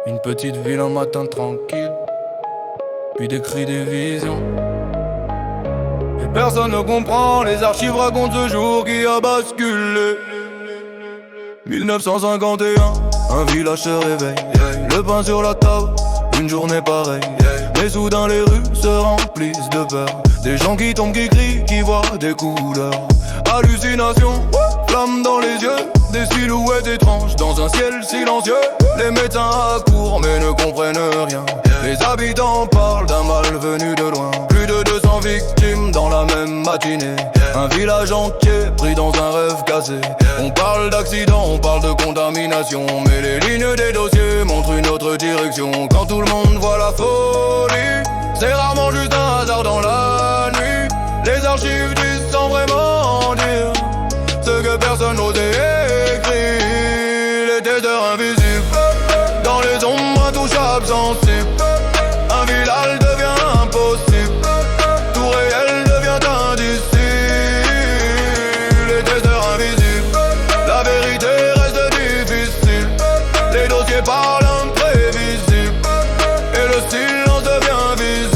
Une petite ville un matin tranquille, puis des cris, des visions. Et personne ne comprend, les archives racontent ce jour qui a basculé. 1951, un village se réveille, le pain sur la table, une journée pareille. Mais soudain les rues se remplissent de peur, des gens qui tombent, qui crient, qui voient des couleurs. Hallucination, flammes dans les yeux, des silhouettes étranges dans un ciel silencieux. Les médecins accourent mais ne comprennent rien. Les habitants parlent d'un mal venu de loin. Plus de 200 victimes dans la même matinée. Un village entier pris dans un rêve cassé. On parle d'accident, on parle de contamination, mais les lignes des dossiers montrent une autre direction. Quand tout le monde voit la folie, c'est rarement juste un hasard dans la nuit. Les archives disent sans vraiment dire ce que personne n'osait écrire. Les testeurs invisibles, dans les ombres intouchables, sensibles. Un village devient impossible, tout réel devient indicible. Les testeurs invisibles, la vérité reste difficile. Les dossiers parlent imprévisibles, et le silence devient visible.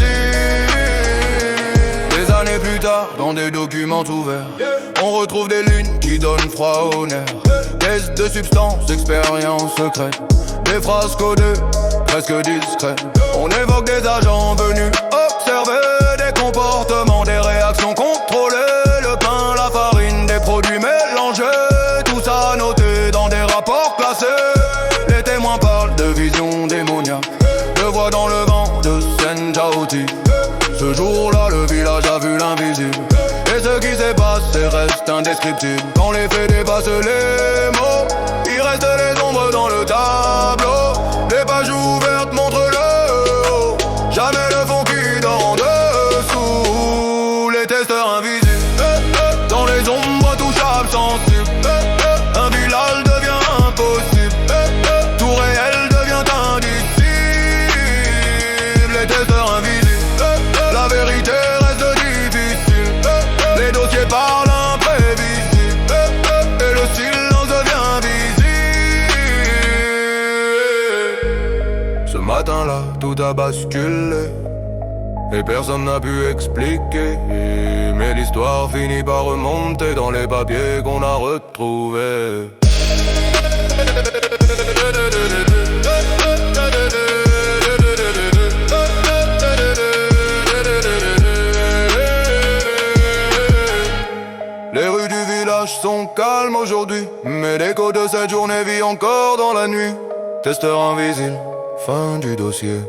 Des années plus tard, dans des documents ouverts, on retrouve des lignes qui donnent froid au nerf. Tests de substances, expériences secrètes, des phrases codées, presque discrètes. On évoque des agents venus observer des comportements, des réactions contrôlées. Le pain, la farine, des produits mélangés, tout ça noté dans des rapports classés. Les témoins parlent de visions démoniaques, de voix dans le vent, de scènes chaotiques. Ce jour-là, le village a vu l'invisible, et ce qui s'est passé reste indescriptible. Quand les faits dépassent les mots, il reste les ombres dans le tableau. Les pages ouvertes montrent le haut, jamais le fond qui dort en dessous. Les testeurs invisibles, dans les ombres intouchables, sensibles. Un village devient impossible, tout réel devient indicible. Les testeurs invisibles, la vérité reste difficile. Les dossiers parlent imprévisibles, et le silence devient visible. Ce matin-là, tout a basculé, et personne n'a pu expliquer. Mais l'histoire finit par remonter dans les papiers qu'on a retrouvés. Les rues du village sont calmes aujourd'hui, mais l'écho de cette journée vit encore dans la nuit. Testeur invisible, fin du dossier.